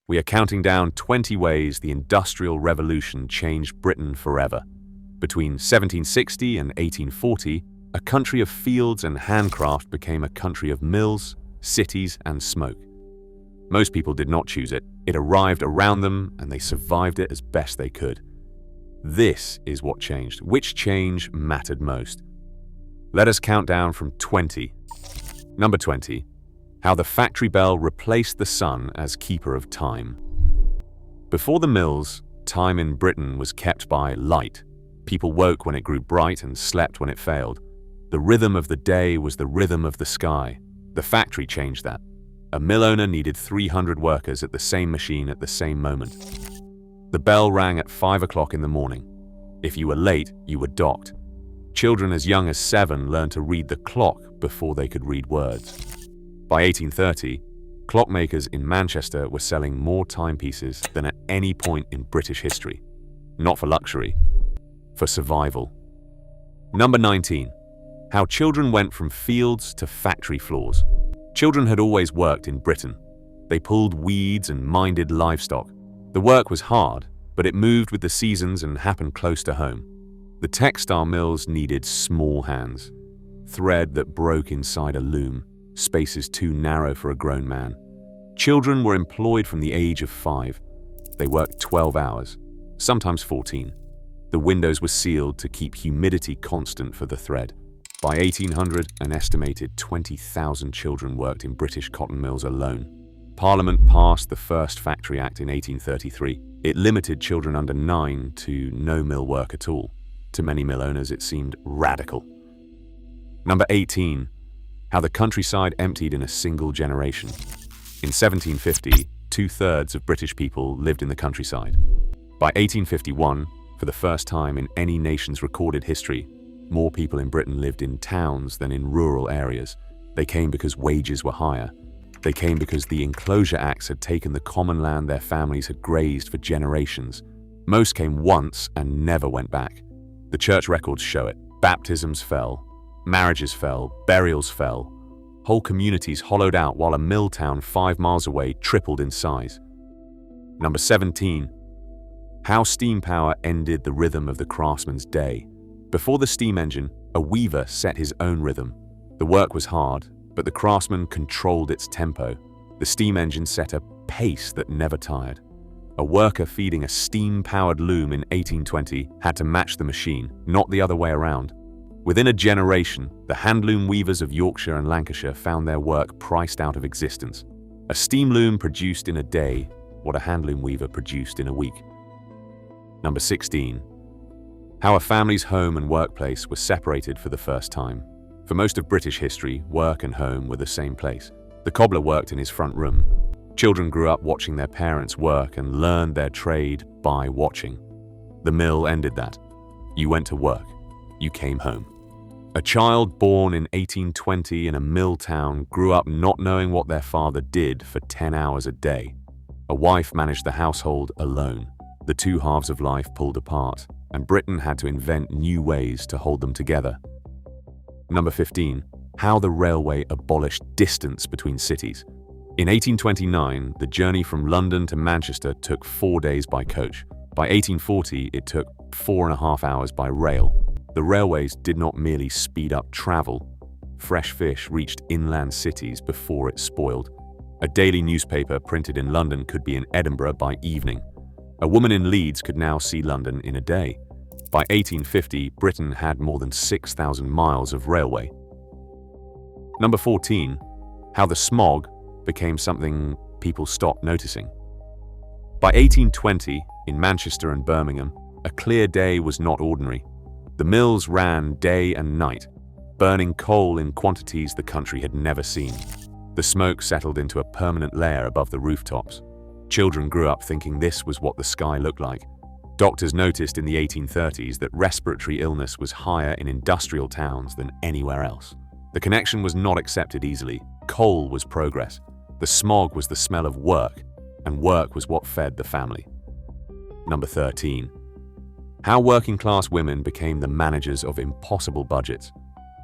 We are counting down 20 ways the Industrial Revolution changed Britain forever. Between 1760 and 1840, a country of fields and handcraft became a country of mills, cities, and smoke. Most people did not choose it. It arrived around them, and they survived it as best they could. This is what changed. Which change mattered most? Let us count down from 20. Number 20. How the factory bell replaced the sun as keeper of time. Before the mills, time in Britain was kept by light. People woke when it grew bright and slept when it failed. The rhythm of the day was the rhythm of the sky. The factory changed that. A mill owner needed 300 workers at the same machine at the same moment. The bell rang at 5 o'clock in the morning. If you were late, you were docked. Children as young as 7 learned to read the clock before they could read words. By 1830, clockmakers in Manchester were selling more timepieces than at any point in British history. Not for luxury, for survival. Number 19. How children went from fields to factory floors. Children had always worked in Britain. They pulled weeds and minded livestock. The work was hard, but it moved with the seasons and happened close to home. The textile mills needed small hands. Thread that broke inside a loom, spaces too narrow for a grown man. Children were employed from the age of 5. They worked 12 hours, sometimes 14. The windows were sealed to keep humidity constant for the thread. By 1800, an estimated 20,000 children worked in British cotton mills alone. Parliament passed the first Factory Act in 1833. It limited children under 9 to no mill work at all. To many mill owners, it seemed radical. Number 18. How the countryside emptied in a single generation. In 1750, 2/3 of British people lived in the countryside. By 1851, for the first time in any nation's recorded history, more people in Britain lived in towns than in rural areas. They came because wages were higher. They came because the Enclosure Acts had taken the common land their families had grazed for generations. Most came once and never went back. The church records show it. Baptisms fell, marriages fell, burials fell. Whole communities hollowed out while a mill town 5 miles away tripled in size. Number 17. How steam power ended the rhythm of the craftsman's day. Before the steam engine, a weaver set his own rhythm. The work was hard, but the craftsman controlled its tempo. The steam engine set a pace that never tired. A worker feeding a steam-powered loom in 1820 had to match the machine, not the other way around. Within a generation, the handloom weavers of Yorkshire and Lancashire found their work priced out of existence. A steam loom produced in a day what a handloom weaver produced in a week. Number 16. How a family's home and workplace were separated for the first time. For most of British history, work and home were the same place. The cobbler worked in his front room. Children grew up watching their parents work and learned their trade by watching. The mill ended that. You went to work. You came home. A child born in 1820 in a mill town grew up not knowing what their father did for 10 hours a day. A wife managed the household alone. The two halves of life pulled apart, and Britain had to invent new ways to hold them together. Number 15. How the railway abolished distance between cities. In 1829, the journey from London to Manchester took 4 days by coach. By 1840, it took 4.5 hours by rail. The railways did not merely speed up travel. Fresh fish reached inland cities before it spoiled. A daily newspaper printed in London could be in Edinburgh by evening. A woman in Leeds could now see London in a day. By 1850, Britain had more than 6,000 miles of railway. Number 14. How the smog became something people stopped noticing. By 1820, in Manchester and Birmingham, a clear day was not ordinary. The mills ran day and night, burning coal in quantities the country had never seen. The smoke settled into a permanent layer above the rooftops. Children grew up thinking this was what the sky looked like. Doctors noticed in the 1830s that respiratory illness was higher in industrial towns than anywhere else. The connection was not accepted easily. Coal was progress. The smog was the smell of work, and work was what fed the family. Number 13. How working-class women became the managers of impossible budgets.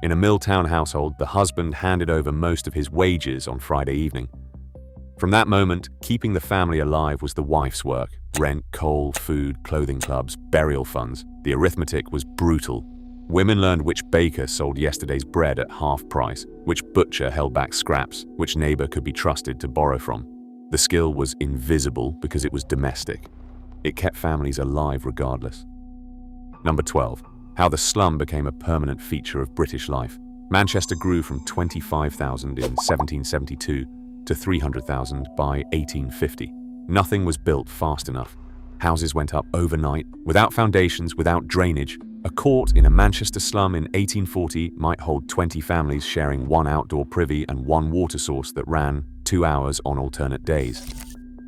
In a mill town household, the husband handed over most of his wages on Friday evening. From that moment, keeping the family alive was the wife's work. Rent, coal, food, clothing clubs, burial funds. The arithmetic was brutal. Women learned which baker sold yesterday's bread at half price, which butcher held back scraps, which neighbor could be trusted to borrow from. The skill was invisible because it was domestic. It kept families alive regardless. Number 12. How the slum became a permanent feature of British life. Manchester grew from 25,000 in 1772 to 300,000 by 1850. Nothing was built fast enough. Houses went up overnight, without foundations, without drainage. A court in a Manchester slum in 1840 might hold 20 families sharing one outdoor privy and one water source that ran 2 hours on alternate days.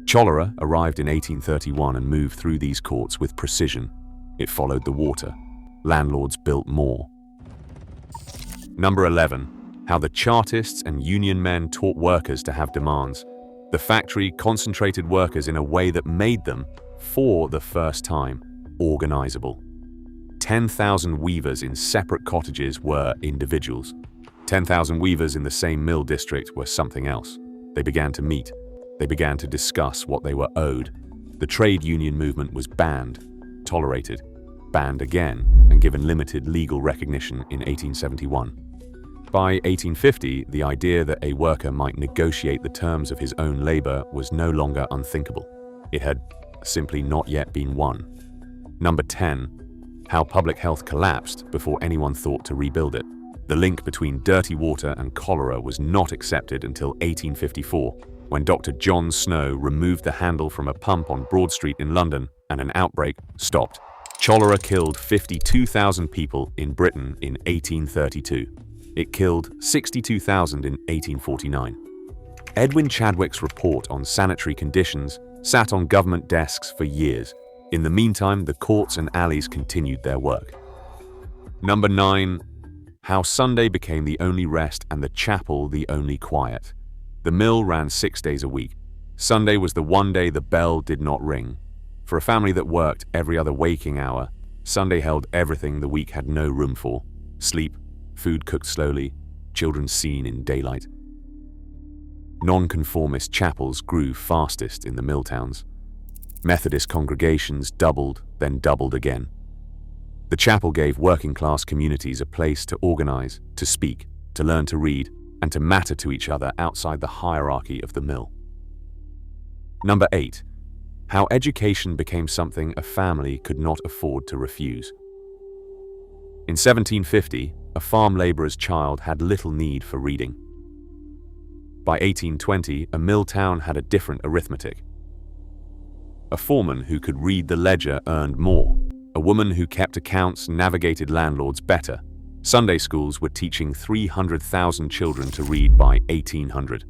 Cholera arrived in 1831 and moved through these courts with precision. It followed the water. Landlords built more. Number 11. How the Chartists and union men taught workers to have demands. The factory concentrated workers in a way that made them, for the first time, organizable. 10,000 weavers in separate cottages were individuals. 10,000 weavers in the same mill district were something else. They began to meet. They began to discuss what they were owed. The trade union movement was banned, tolerated, banned again, and given limited legal recognition in 1871. By 1850, the idea that a worker might negotiate the terms of his own labor was no longer unthinkable. It had simply not yet been won. Number 10. How public health collapsed before anyone thought to rebuild it. The link between dirty water and cholera was not accepted until 1854, when Dr. John Snow removed the handle from a pump on Broad Street in London and an outbreak stopped. Cholera killed 52,000 people in Britain in 1832. It killed 62,000 in 1849. Edwin Chadwick's report on sanitary conditions sat on government desks for years. In the meantime, the courts and alleys continued their work. Number 9. How Sunday became the only rest and the chapel the only quiet. The mill ran 6 days a week. Sunday was the one day the bell did not ring. For a family that worked every other waking hour, Sunday held everything the week had no room for. Sleep, food cooked slowly, children seen in daylight. Nonconformist chapels grew fastest in the mill towns. Methodist congregations doubled, then doubled again. The chapel gave working-class communities a place to organize, to speak, to learn to read, and to matter to each other outside the hierarchy of the mill. Number 8. How education became something a family could not afford to refuse. In 1750, a farm laborer's child had little need for reading. By 1820, a mill town had a different arithmetic. A foreman who could read the ledger earned more. A woman who kept accounts navigated landlords better. Sunday schools were teaching 300,000 children to read by 1800.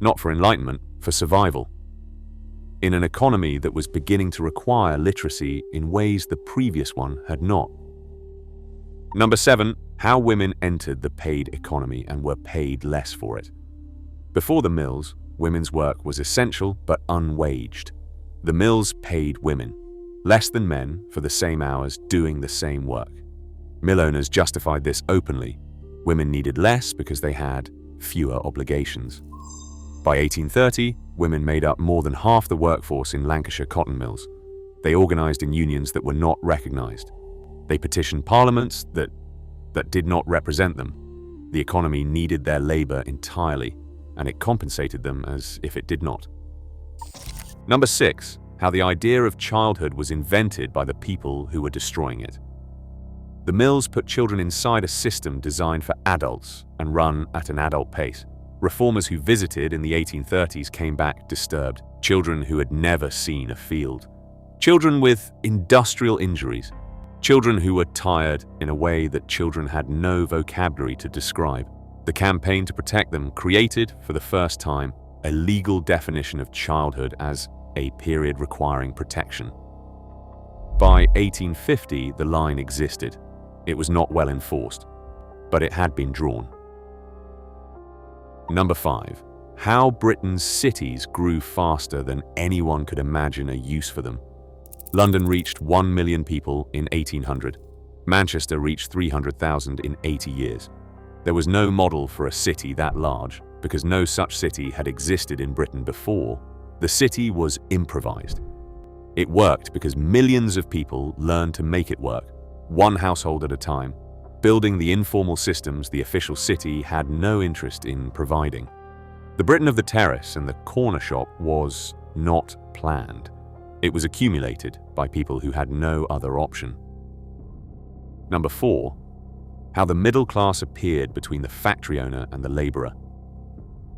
Not for enlightenment, for survival. In an economy that was beginning to require literacy in ways the previous one had not. Number 7. How women entered the paid economy and were paid less for it. Before the mills, women's work was essential but unwaged. The mills paid women, less than men, for the same hours doing the same work. Mill owners justified this openly. Women needed less because they had fewer obligations. By 1830, women made up more than half the workforce in Lancashire cotton mills. They organized in unions that were not recognized. They petitioned parliaments that did not represent them. The economy needed their labor entirely, and it compensated them as if it did not. Number 6. How the idea of childhood was invented by the people who were destroying it. The mills put children inside a system designed for adults and run at an adult pace. Reformers who visited in the 1830s came back disturbed. Children who had never seen a field. Children with industrial injuries. Children who were tired in a way that children had no vocabulary to describe. The campaign to protect them created, for the first time, a legal definition of childhood as a period requiring protection. By 1850, the line existed. It was not well enforced, but it had been drawn. Number 5. How Britain's cities grew faster than anyone could imagine a use for them. London reached 1 million people in 1800. Manchester reached 300,000 in 80 years. There was no model for a city that large. because no such city had existed in Britain before, the city was improvised. It worked because millions of people learned to make it work, one household at a time, building the informal systems the official city had no interest in providing. The Britain of the terrace and the corner shop was not planned. It was accumulated by people who had no other option. Number 4. How the middle class appeared between the factory owner and the laborer.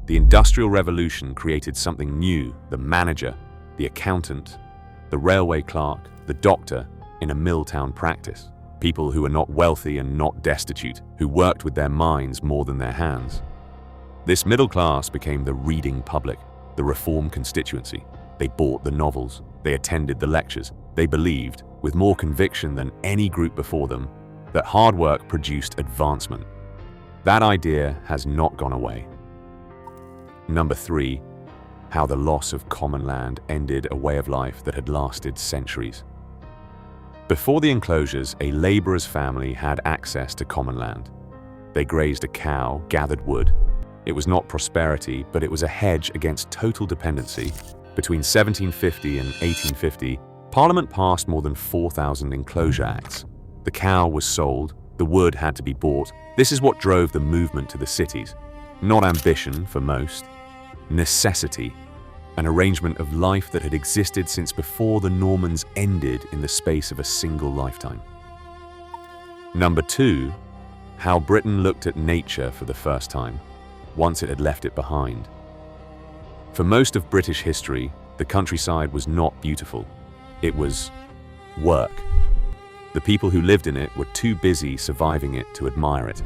The Industrial Revolution created something new: the manager, the accountant, the railway clerk, the doctor in a mill town practice. People who were not wealthy and not destitute, who worked with their minds more than their hands. This middle class became the reading public, the reform constituency. They bought the novels, they attended the lectures, they believed, with more conviction than any group before them, that hard work produced advancement. That idea has not gone away. Number 3. How the loss of common land ended a way of life that had lasted centuries. Before the enclosures, a laborer's family had access to common land. They grazed a cow, gathered wood. It was not prosperity, but it was a hedge against total dependency. Between 1750 and 1850, Parliament passed more than 4,000 enclosure acts. The cow was sold, the wood had to be bought. This is what drove the movement to the cities. Not ambition for most, necessity, an arrangement of life that had existed since before the Normans ended in the space of a single lifetime. Number 2. How Britain looked at nature for the first time, once it had left it behind. For most of British history, the countryside was not beautiful. It was work. The people who lived in it were too busy surviving it to admire it.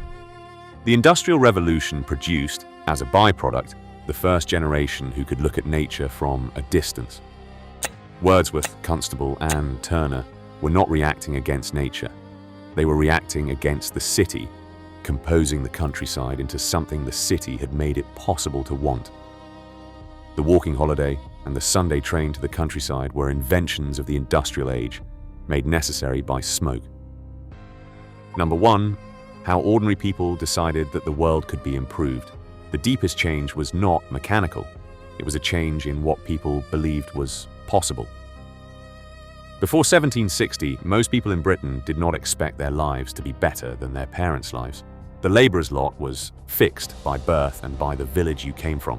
The Industrial Revolution produced, as a byproduct, the first generation who could look at nature from a distance. Wordsworth, Constable, and Turner were not reacting against nature. They were reacting against the city, composing the countryside into something the city had made it possible to want. The walking holiday and the Sunday train to the countryside were inventions of the industrial age, made necessary by smoke. Number 1. How ordinary people decided that the world could be improved. The deepest change was not mechanical. It was a change in what people believed was possible. Before 1760, most people in Britain did not expect their lives to be better than their parents' lives. The labourer's lot was fixed by birth and by the village you came from.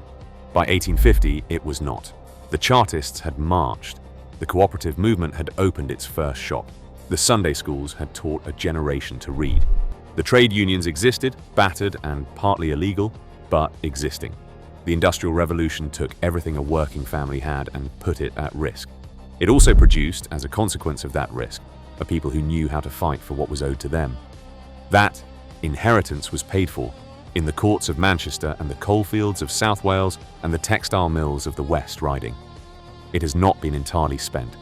By 1850, it was not. The Chartists had marched. The cooperative movement had opened its first shop. The Sunday schools had taught a generation to read. The trade unions existed, battered and partly illegal, but existing. The Industrial Revolution took everything a working family had and put it at risk. It also produced, as a consequence of that risk, a people who knew how to fight for what was owed to them. That inheritance was paid for in the courts of Manchester and the coalfields of South Wales and the textile mills of the West Riding. It has not been entirely spent.